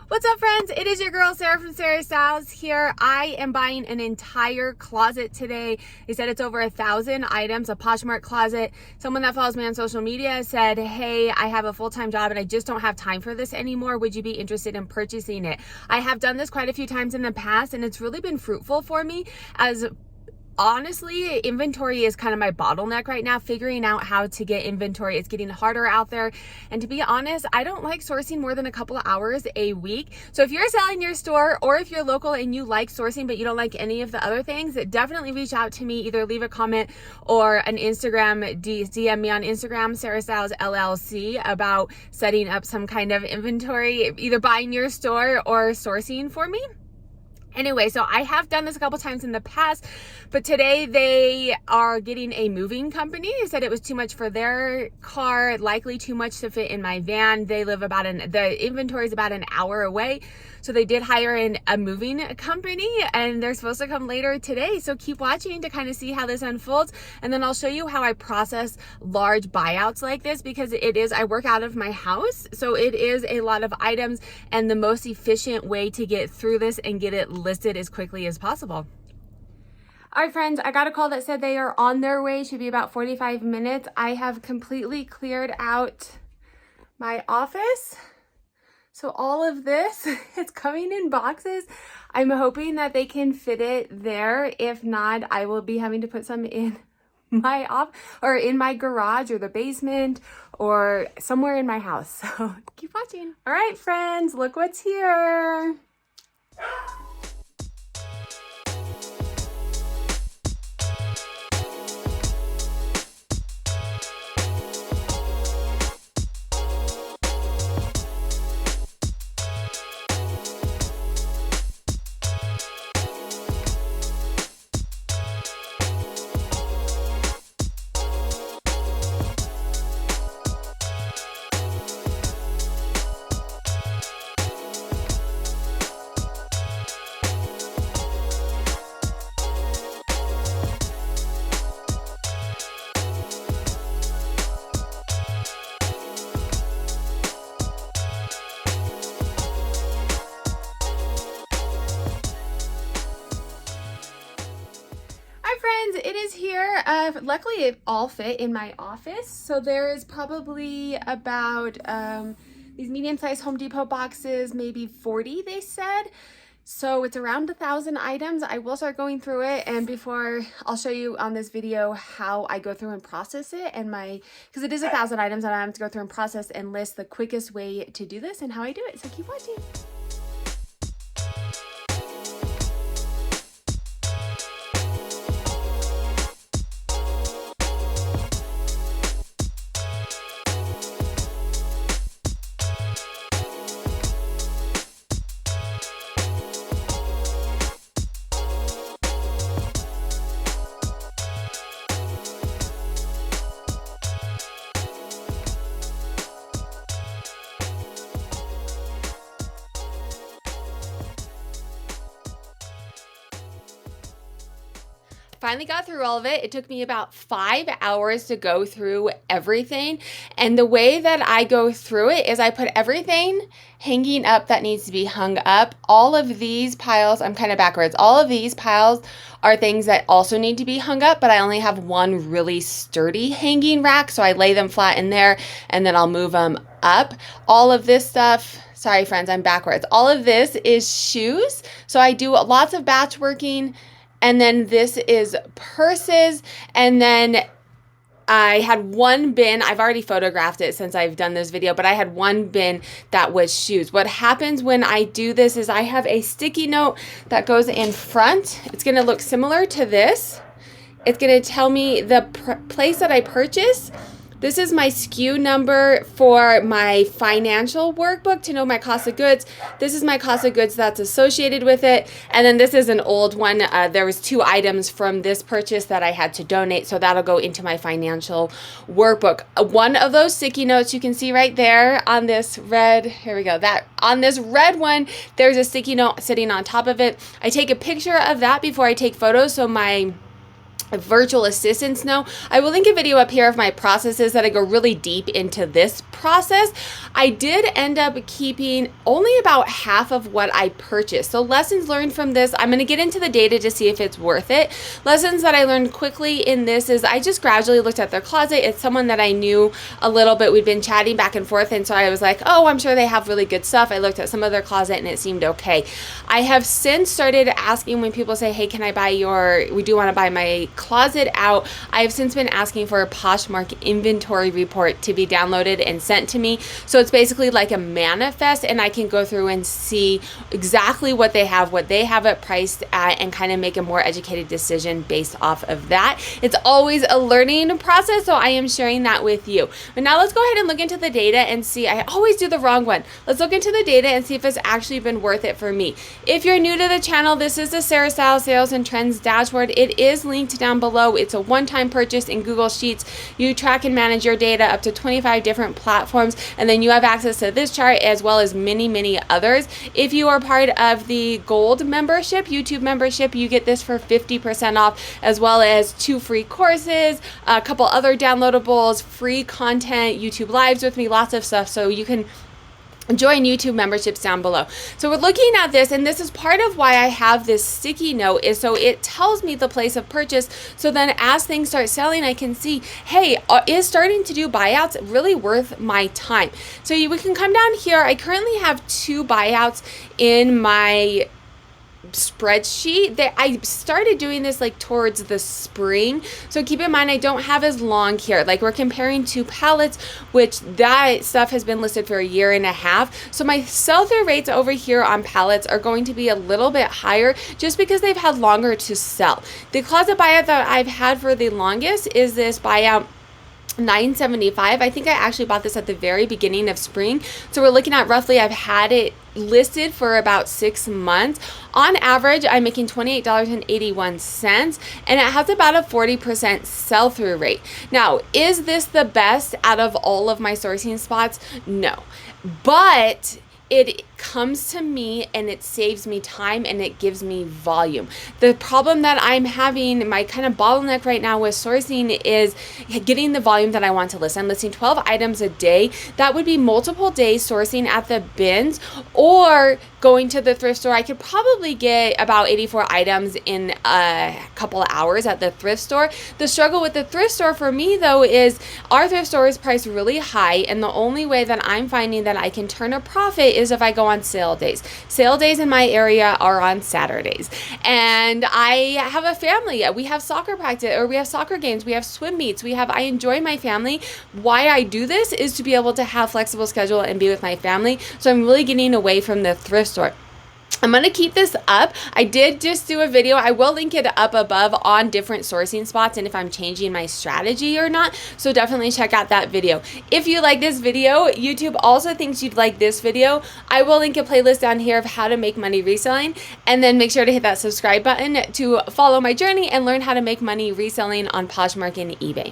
What's up, friends? It is your girl Sarah from Sarah Styles here. I am buying an entire closet today. They said it's over 1,000 items, a Poshmark closet. Someone that follows me on social media said, hey, I have a full-time job and I just don't have time for this anymore. Would you be interested in purchasing it? I have done this quite a few times in the past and it's really been fruitful for me, as honestly, inventory is kind of my bottleneck right now. Figuring out how to get inventory is getting harder out there. And to be honest, I don't like sourcing more than a couple of hours a week. So if you're selling your store or if you're local and you like sourcing but you don't like any of the other things, definitely reach out to me. Either leave a comment or an Instagram, DM me on Instagram, SarahStylesLLC, about setting up some kind of inventory, either buying your store or sourcing for me. Anyway, so I have done this a couple times in the past, but today they are getting a moving company. They said it was too much for their car, likely too much to fit in my van. They live the inventory is about an hour away. So they did hire a moving company and they're supposed to come later today. So keep watching to kind of see how this unfolds. And then I'll show you how I process large buyouts like this, because I work out of my house. So it is a lot of items and the most efficient way to get through this and get it listed as quickly as possible. All right, friends, I got a call that said they are on their way. Should be about 45 minutes. I have completely cleared out my office. So all of this is coming in boxes. I'm hoping that they can fit it there. If not, I will be having to put some in my or in my garage or the basement or somewhere in my house. So keep watching. All right, friends, look what's here. Friends, it is here. Luckily it all fit in my office. So there is probably about these medium-sized Home Depot boxes, maybe 40 they said. So it's around 1,000 items. I will start going through it, and before I'll show you on this video how I go through and process it, and because it is 1,000 items and I have to go through and process and list the quickest way to do this and how I do it. So keep watching. Finally got through all of it. It took me about 5 hours to go through everything. And the way that I go through it is I put everything hanging up that needs to be hung up. All of these piles, I'm kind of backwards. All of these piles are things that also need to be hung up, but I only have one really sturdy hanging rack. So I lay them flat in there and then I'll move them up. All of this stuff, sorry friends, I'm backwards. All of this is shoes. So I do lots of batch working. And then this is purses. And then I had one bin. I've already photographed it since I've done this video, but I had one bin that was shoes. What happens when I do this is I have a sticky note that goes in front. It's going to look similar to this. It's going to tell me the place that I purchased. This is my SKU number for my financial workbook to know my cost of goods. This is my cost of goods that's associated with it. And then this is an old one. There was 2 items from this purchase that I had to donate. So that'll go into my financial workbook. One of those sticky notes you can see right there on this red, here we go. On this red one, there's a sticky note sitting on top of it. I take a picture of that before I take photos so my virtual assistants know. I will link a video up here of my processes that I go really deep into this process, I did end up keeping only about half of what I purchased. So lessons learned from this, I'm going to get into the data to see if it's worth it. Lessons that I learned quickly in this is I just gradually looked at their closet. It's someone that I knew a little bit. We'd been chatting back and forth, and so I was like, oh, I'm sure they have really good stuff. I looked at some of their closet and it seemed okay. I have since started asking when people say, hey, can I buy we do want to buy my closet out. I have since been asking for a Poshmark inventory report to be downloaded and sent to me. So it's basically like a manifest, and I can go through and see exactly what they have it priced at, and kind of make a more educated decision based off of that. It's always a learning process, so I am sharing that with you. But now let's go ahead and look into the data and see. I always do the wrong one. Let's look into the data and see if it's actually been worth it for me. If you're new to the channel, this is the Sarah Styles Sales and Trends dashboard. It is linked down below. It's a one-time purchase in Google Sheets. You track and manage your data up to 25 different platforms, and then you have access to this chart as well as many, many others. If you are part of the Gold membership, YouTube membership, you get this for 50% off, as well as 2 free courses, a couple other downloadables, free content, YouTube lives with me, lots of stuff. So you can join YouTube memberships down below. So we're looking at this, and this is part of why I have this sticky note, is so it tells me the place of purchase. So then as things start selling, I can see, hey, is starting to do buyouts really worth my time? So we can come down here. I currently have 2 buyouts in my spreadsheet that I started doing this like towards the spring. So keep in mind, I don't have as long here. Like, we're comparing 2 palettes, which that stuff has been listed for a year and a half. So my sell-through rates over here on palettes are going to be a little bit higher just because they've had longer to sell. The closet buyout that I've had for the longest is this buyout $9.75. I think I actually bought this at the very beginning of spring. So we're looking at roughly, I've had it listed for about 6 months. On average, I'm making $28.81, and it has about a 40% sell-through rate. Now, is this the best out of all of my sourcing spots? No, but it comes to me and it saves me time and it gives me volume. The problem that I'm having, my kind of bottleneck right now with sourcing, is getting the volume that I want to list. I'm listing 12 items a day. That would be multiple days sourcing at the bins, or going to the thrift store. I could probably get about 84 items in a couple of hours at the thrift store. The struggle with the thrift store for me, though, is our thrift store is priced really high, and the only way that I'm finding that I can turn a profit is if I go on sale days. Sale days in my area are on Saturdays, and I have a family. We have soccer practice, or we have soccer games, we have swim meets, I enjoy my family. Why I do this is to be able to have flexible schedule and be with my family. So I'm really getting away from the thrift store. I'm going to keep this up. I did just do a video. I will link it up above on different sourcing spots and if I'm changing my strategy or not. So definitely check out that video. If you like this video, YouTube also thinks you'd like this video. I will link a playlist down here of how to make money reselling. And then make sure to hit that subscribe button to follow my journey and learn how to make money reselling on Poshmark and eBay.